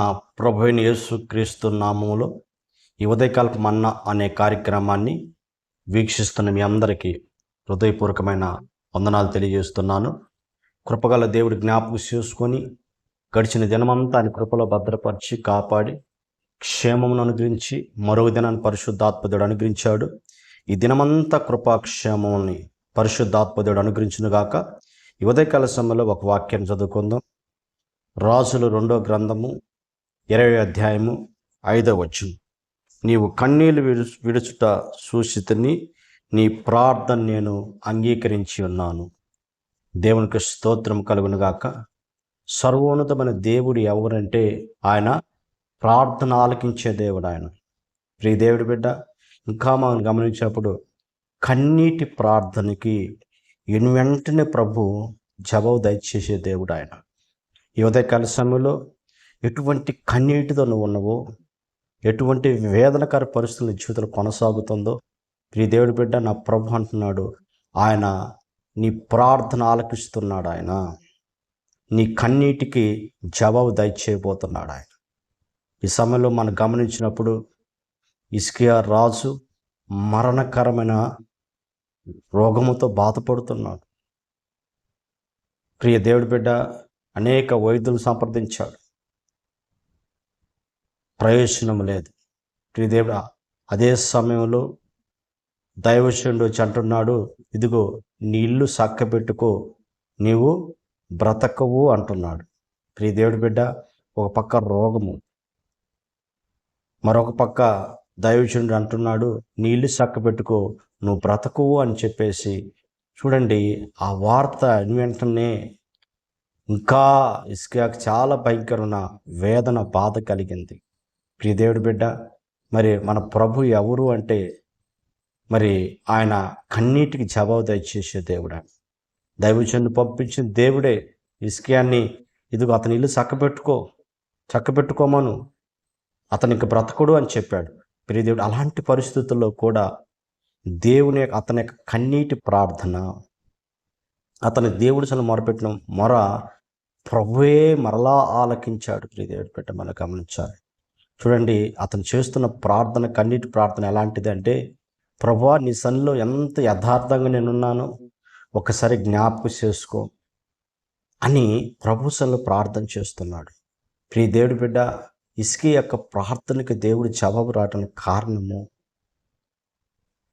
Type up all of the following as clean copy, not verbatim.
ఆ ప్రభు అయిన యేసుక్రీస్తు నామములో ఈ ఉదయకాలపు మన్నా అనే కార్యక్రమాన్ని వీక్షిస్తున్న మీ అందరికీ హృదయపూర్వకమైన వందనాలు తెలియజేస్తున్నాను. కృపగల దేవుడి జ్ఞాపకం చేసుకొని గడిచిన దినమంతా ఆయన కృపలో భద్రపరిచి కాపాడి క్షేమమును అనుగ్రహించి మరో దినాన్ని పరిశుద్ధాత్మదేవుడు అనుగ్రహించాడు. ఈ దినమంతా కృపాక్షేమాన్ని పరిశుద్ధాత్మదేవుడు అనుగ్రహించునుగాక. ఈ ఉదయకాల సమయంలో ఒక వాక్యాన్ని చదువుకుందాం. రాజులు 2వ గ్రంథము 20వ అధ్యాయము 5వ వచనం. నీవు కన్నీళ్లు విడుచుట చూసితిని, నీ ప్రార్థన నేను అంగీకరించి ఉన్నాను. దేవునికి స్తోత్రం కలుగునుగాక. సర్వోన్నతమైన దేవుడు ఎవరంటే ఆయన ప్రార్థన ఆలకించే దేవుడు. ఆయన ప్రియ దేవుడి బిడ్డ, ఇంకా మనం గమనించినప్పుడు కన్నీటి ప్రార్థనకి వెంటనే ప్రభు జవాబు దయచేసే దేవుడు ఆయన. ఈ ఉదయకాల సమయంలో ఎటువంటి కన్నీటితో నువ్వు ఉన్నావో, ఎటువంటి వేదనకర పరిస్థితుల జీవితంలో కొనసాగుతుందో, ప్రియ దేవుడి బిడ్డ, నా ప్రభు అంటున్నాడు, ఆయన నీ ప్రార్థన ఆలకిస్తున్నాడు. ఆయన నీ కన్నీటికి జవాబు దయచేయబోతున్నాడు. ఆయన ఈ సమయంలో మనం గమనించినప్పుడు హిజ్కియా రాజు మరణకరమైన రోగముతో బాధపడుతున్నాడు. ప్రియ దేవుడి బిడ్డ, అనేక వైద్యులు సంప్రదించాడు, ప్రయోజనం లేదు. ప్రియదేవుడు, అదే సమయంలో దైవశుడు వచ్చి అంటున్నాడు, ఇదిగో నీ ఇల్లు చక్కబెట్టుకో, నీవు బ్రతకవు అంటున్నాడు. ప్రియదేవుడి బిడ్డ, ఒక పక్క రోగము, మరొక పక్క దైవశుడు అంటున్నాడు, నీ ఇల్లు చక్కబెట్టుకో, నువ్వు బ్రతకవు అని చెప్పేసి, చూడండి ఆ వార్త వెంటనే ఇంకా హిజ్కియాకు చాలా భయంకరమైన వేదన, బాధ కలిగింది. ప్రియదేవుడి బిడ్డ, మరి మన ప్రభు ఎవరు అంటే మరి ఆయన కన్నీటికి జవాబు దయచేసే దేవుడు. దైవజనుని పంపించిన దేవుడే హిజ్కియాని, ఇదిగో అతని ఇల్లు చక్కబెట్టుకోమను, అతనికి బ్రతకుడు అని చెప్పాడు. ప్రియదేవుడు, అలాంటి పరిస్థితుల్లో కూడా దేవుని అతని యొక్క కన్నీటి ప్రార్థన, అతని దేవుడి సలు మొరపెట్టిన మొర ప్రభువే మరలా ఆలకించాడు. ప్రియదేవుడి బిడ్డ, మనం గమనించాలి. చూడండి, అతను చేస్తున్న ప్రార్థన, కన్నీటి ప్రార్థన ఎలాంటిది అంటే, ప్రభువా నీ సన్నిలో ఎంత యథార్థంగా నేనున్నాను, ఒకసారి జ్ఞాపకం చేసుకో అని ప్రభు సన్నిలో ప్రార్థన చేస్తున్నాడు. ప్రియ దేవుడి బిడ్డ, హిజ్కియా యొక్క ప్రార్థనకి దేవుడు జవాబు రావడానికి కారణము,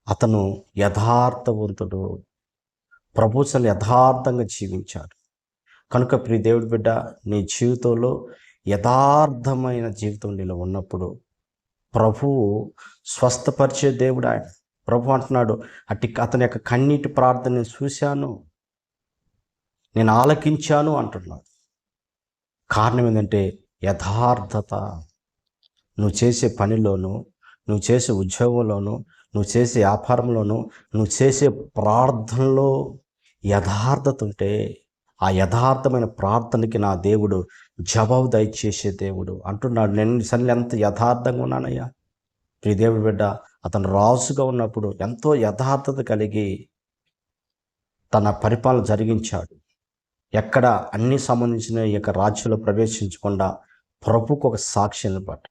అతను యథార్థవంతుడు, ప్రభు సన్నిలో యథార్థంగా జీవించాడు. కనుక ప్రియ దేవుడి బిడ్డ, నీ జీవితంలో యథార్థమైన జీవితం నీలో ఉన్నప్పుడు ప్రభువు స్వస్థపరిచే దేవుడు ఆయన. ప్రభు అంటున్నాడు, అతని యొక్క కన్నీటి ప్రార్థన నేను చూశాను, నేను ఆలకించాను అంటున్నాడు. కారణం ఏంటంటే యథార్థత. నువ్వు చేసే పనిలోను, నువ్వు చేసే ఉద్యోగంలోను, నువ్వు చేసే వ్యాపారంలోను, నువ్వు చేసే ప్రార్థనలో యథార్థత ఉంటే ఆ యథార్థమైన ప్రార్థనకి నా దేవుడు జవాబు దయచేసే దేవుడు అంటున్నాడు. నేను సన్నిలో ఎంత యథార్థంగా ఉన్నానయ్యా. ప్రియ దేవుడి బిడ్డ, అతను రాజుగా ఉన్నప్పుడు ఎంతో యథార్థత కలిగి తన పరిపాలన జరిగించాడు. ఎక్కడ అన్ని సంబంధించిన ఈ యొక్క రాజ్యంలో ప్రవేశించకుండా ప్రభుకు ఒక సాక్షి నిలబడ్డాడు.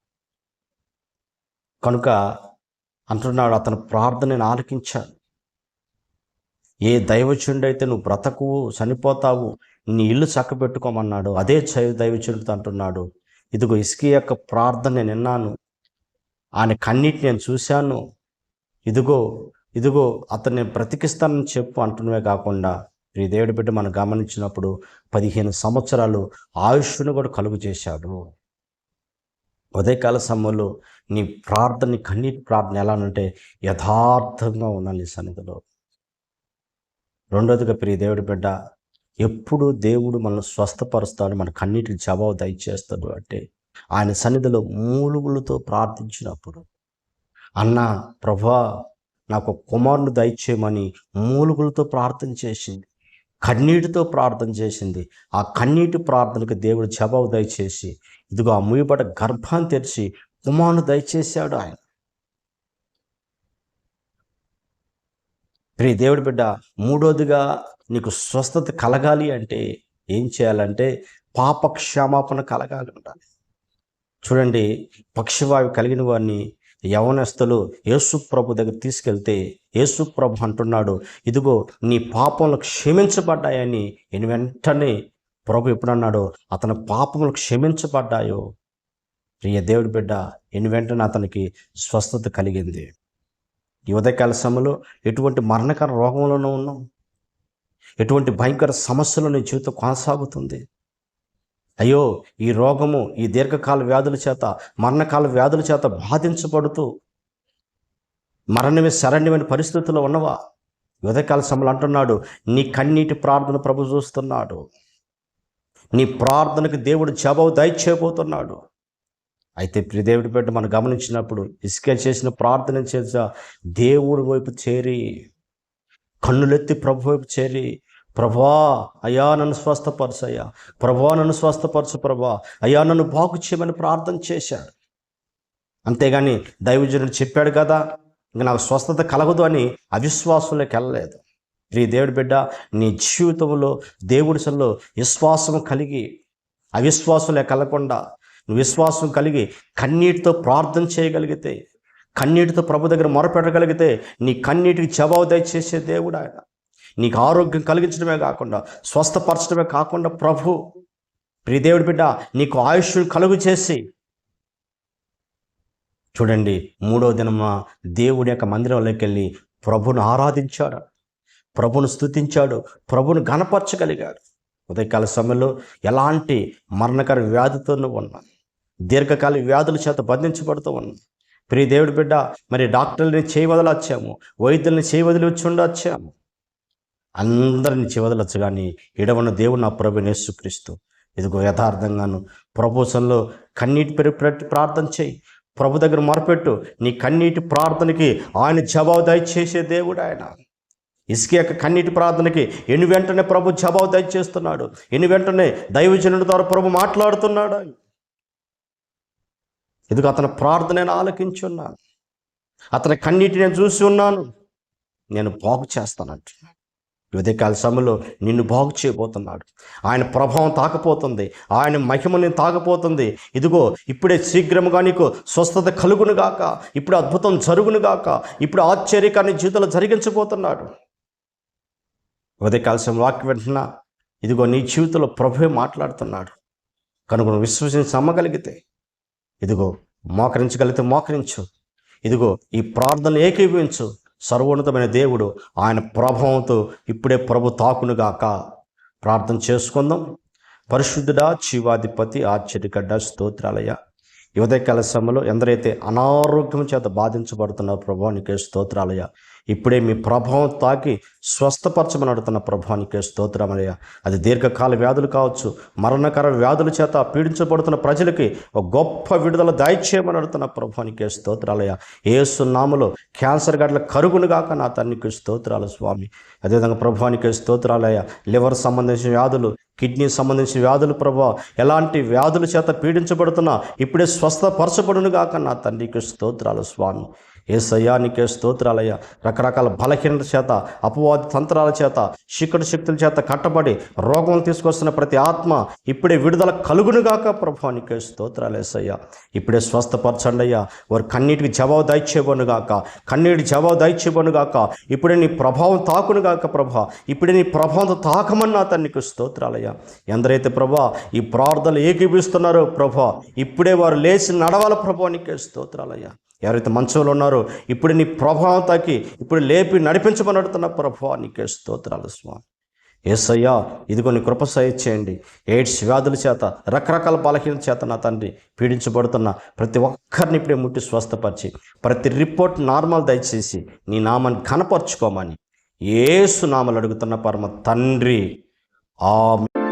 కనుక అంటున్నాడు, అతని ప్రార్థనను ఆలకించాడు. ఏ దైవచుండైతే నువ్వు బ్రతకువు, చనిపోతావు, నీ ఇల్లు చక్కబెట్టుకోమన్నాడు, అదే దైవచుడితో అంటున్నాడు, ఇదిగో హిజ్కియా యొక్క ప్రార్థన నేను విన్నాను, ఆయన కన్నీటి నేను చూశాను, ఇదిగో అతన్ని బ్రతికిస్తానని చెప్పు అంటున్నవే కాకుండా, ఈ దేవుడి బిడ్డ మనం గమనించినప్పుడు 15 సంవత్సరాలు ఆయుష్ను కూడా కలుగు చేశాడు. ఉదయకాల సమయంలో నీ ప్రార్థన, నీ కన్నీటి ప్రార్థన ఎలా అంటే యథార్థంగా ఉండాలి నీ సన్నిధిలో. రెండోదిగా ప్రియ దేవుడి బిడ్డ, ఎప్పుడు దేవుడు మనల్ని స్వస్థపరుస్తాడు, మన కన్నీటికి జవాబు దయచేస్తాడు అంటే ఆయన సన్నిధిలో మూలుగులతో ప్రార్థించినప్పుడు. అన్న ప్రభువా నాకు కుమారుని దయచేయమని మూలుగులతో ప్రార్థన చేసింది, కన్నీటితో ప్రార్థన చేసింది. ఆ కన్నీటి ప్రార్థనకు దేవుడు జవాబు దయచేసి, ఇదిగో ఆ మూయబడ్డ గర్భాన్ని తెరిచి కుమారుని దయచేశాడు ఆయన. ప్రియ దేవుడి బిడ్డ, మూడోదిగా నీకు స్వస్థత కలగాలి అంటే ఏం చేయాలంటే పాప క్షమాపణ కలగాలి ఉండాలి. చూడండి, పక్షవాయు కలిగిన వారిని యవనస్తులు యేసు ప్రభు దగ్గర తీసుకెళ్తే యేసు ప్రభు అంటున్నాడు, ఇదిగో నీ పాపములు క్షమించబడ్డాయని. ఈయన వెంటనే ప్రభు ఎప్పుడన్నాడో అతని పాపములు క్షమించబడ్డాయో, ప్రియ దేవుడి బిడ్డ, ఈయన వెంటనే అతనికి స్వస్థత కలిగింది. ఈ ఉదయకాల సమయంలో ఎటువంటి మరణకర రోగంలోనూ ఉన్నాం, ఎటువంటి భయంకర సమస్యలు నీ జీవితం కొనసాగుతుంది. అయ్యో, ఈ రోగము, ఈ దీర్ఘకాల వ్యాధుల చేత, మరణకాల వ్యాధుల చేత బాధించబడుతూ మరణమే శరణ్యమైన పరిస్థితుల్లో ఉన్నవా? ఉదయకాల సమయంలో అంటున్నాడు, నీ కన్నీటి ప్రార్థన ప్రభు చూస్తున్నాడు. నీ ప్రార్థనకు దేవుడు జవాబు దయచేయబోతున్నాడు. అయితే ప్రియ దేవుడి బిడ్డ, మనం గమనించినప్పుడు హిజ్కియా చేసిన ప్రార్థన చేత దేవుడి వైపు చేరి, కన్నులెత్తి ప్రభు వైపు చేరి, ప్రభా అయ్యా నన్ను స్వస్థపరచయ్యా, ప్రభా నన్ను స్వస్థపరచు, ప్రభా అయ్యా నన్ను బాగు చేయమని ప్రార్థన చేశాడు. అంతేగాని దైవజనుడు చెప్పాడు కదా ఇంకా నాకు స్వస్థత కలగదు అని అవిశ్వాసంలోకి వెళ్ళలేదు. ప్రియ దేవుడి బిడ్డ, నీ జీవితంలో దేవుడి సల్లో విశ్వాసం కలిగి అవిశ్వాసంలోకి వెళ్ళకుండా నువ్వు విశ్వాసం కలిగి కన్నీటితో ప్రార్థన చేయగలిగితే, కన్నీటితో ప్రభు దగ్గర మొరపెట్టగలిగితే నీ కన్నీటికి జవాబు దయచేసే దేవుడు ఆయన. నీకు ఆరోగ్యం కలిగించడమే కాకుండా, స్వస్థపరచడమే కాకుండా ప్రభు, ప్రియ దేవుడి బిడ్డ, నీకు ఆయుష్ను కలుగు చేసి, చూడండి, 3వ దినమ దేవుడి యొక్క మందిరంలోకి వెళ్ళి ప్రభును ఆరాధించాడు, ప్రభును స్తుతించాడు, ప్రభును ఘనపరచగలిగాడు. ఉదయకాల సమయంలో ఎలాంటి మరణకర వ్యాధితో ఉన్నా, దీర్ఘకాల వ్యాధుల చేత బంధించబడుతూ ఉన్నాం. ప్రియ దేవుడి బిడ్డ, మరి డాక్టర్ని చేయవదలు వచ్చాము, వైద్యుల్ని చేయవదిలి వచ్చి ఉండొచ్చాము, అందరిని చేయవదలొచ్చు, కానీ ఎడవన్న దేవుడు నా ప్రభు యేసుక్రీస్తు. ఇదిగో యథార్థంగాను ప్రభుత్వంలో కన్నీటి పెట్టి ప్రార్థన చేయి, ప్రభు దగ్గర మొరపెట్టు. నీ కన్నీటి ప్రార్థనకి ఆయన జవాబు దయచేసే దేవుడు ఆయన. హిజ్కియా యొక్క కన్నీటి ప్రార్థనకి ఎన్ని వెంటనే ప్రభు జవాబు దయచేస్తున్నాడు, ఎన్ని వెంటనే దైవజనుడి ద్వారా ప్రభు మాట్లాడుతున్నాడు. ఇదిగో అతని ప్రార్థన నేను ఆలకించున్నాను, అతని కన్నీటి నేను చూసి ఉన్నాను, నేను బాగు చేస్తానంటున్నాను. ఉదయకాల సమయంలో నిన్ను బాగు చేయబోతున్నాడు. ఆయన ప్రభావం తాకపోతుంది, ఆయన మహిమని తాకపోతుంది. ఇదిగో ఇప్పుడే శీఘ్రముగా నీకు స్వస్థత కలుగును గాక, ఇప్పుడు అద్భుతం జరుగును గాక, ఇప్పుడు ఆశ్చర్యకాన్ని జీవితంలో జరిగించబోతున్నాడు. ఉదయకాల సమయం వాక్యం వింటున్నా, ఇదిగో నీ జీవితంలో ప్రభువే మాట్లాడుతున్నాడు కనుక నువ్వు విశ్వసించి నమ్మగలిగితే, ఇదిగో మోకరించగలిగితే మోకరించు, ఇదిగో ఈ ప్రార్థనలు ఏకీభవించు. సర్వోన్నతమైన దేవుడు ఆయన ప్రభావంతో ఇప్పుడే ప్రభు తాకునుగాక. ప్రార్థన చేసుకుందాం. పరిశుద్ధుడా, జీవాధిపతి, ఆశ్చర్యకడ్డ, స్తోత్రాలయ. ఈ ఉదయకాల సమయంలో ఎందరైతే అనారోగ్యం చేత బాధించబడుతున్న ప్రభావానికే స్తోత్రాలయ. ఇప్పుడే మీ ప్రభావం తాకి స్వస్థపరచమని అడుగుతున్న ప్రభావానికే స్తోత్రమలయ. అది దీర్ఘకాల వ్యాధులు కావచ్చు, మరణకర వ్యాధుల చేత పీడించబడుతున్న ప్రజలకి ఒక గొప్ప విడుదల దయచేయమని అడుగుతున్న ప్రభావానికే స్తోత్రాలయ. యేసు నామములో క్యాన్సర్ గడ్డల కరుగును గాక నా తండ్రికి స్తోత్రాలు స్వామి. అదేవిధంగా ప్రభావానికే స్తోత్రాలయ. లివర్ సంబంధించిన వ్యాధులు, కిడ్నీ సంబంధించిన వ్యాధులు ప్రభా, ఎలాంటి వ్యాధుల చేత పీడించబడుతున్నా ఇప్పుడే స్వస్థపరచబడును గాక నా తండ్రికి స్తోత్రాలు స్వామి. యేసయ్యా నీకే స్తోత్రాలయ్య. రకరకాల బలహీనత చేత, అపవాది తంత్రాల చేత, చీకటి శక్తుల చేత కట్టబడి రోగం తీసుకొస్తున్న ప్రతి ఆత్మ ఇప్పుడే విడుదల కలుగునుగాక ప్రభా, నీకే స్తోత్రాలు యేసయ్యా. ఇప్పుడే స్వస్థపరచండి అయ్యా. వారి కన్నీటికి జవాబు దయచేయబోనుగాక, కన్నీటి జవాబు దయచేయబోనుగాక. ఇప్పుడే నీ ప్రభావం తాకునుగాక ప్రభా, ఇప్పుడే నీ ప్రభావంతో తాకమన్నా నీకు స్తోత్రాలయ్యా. ఎందరైతే ప్రభా ఈ ప్రార్థనలు ఏకీపిస్తున్నారో ప్రభా, ఇప్పుడే వారు లేచి నడవాల ప్రభా, నీకే స్తోత్రాలయ్యా. ఎవరైతే మంచంలో ఉన్నారో ఇప్పుడు నీ ప్రభావం తాకి ఇప్పుడు లేపి నడిపించమని అడుగుతున్న ప్రభా, నీకే స్తోత్రాలు స్వామి. యేసయ్యా ఇదిగో నీ కృప చేయండి. ఎయిడ్స్ వ్యాధుల చేత, రకరకాల బలహీనత చేత నా తండ్రి పీడించబడుతున్న ప్రతి ఒక్కరిని ఇప్పుడే ముట్టి స్వస్థపరిచి ప్రతి రిపోర్ట్ నార్మల్ దయచేసి నీ నామాన్ని ఘనపరచుకోమని యేసు నామములో అడుగుతున్న పరమ తండ్రి, ఆమేన్.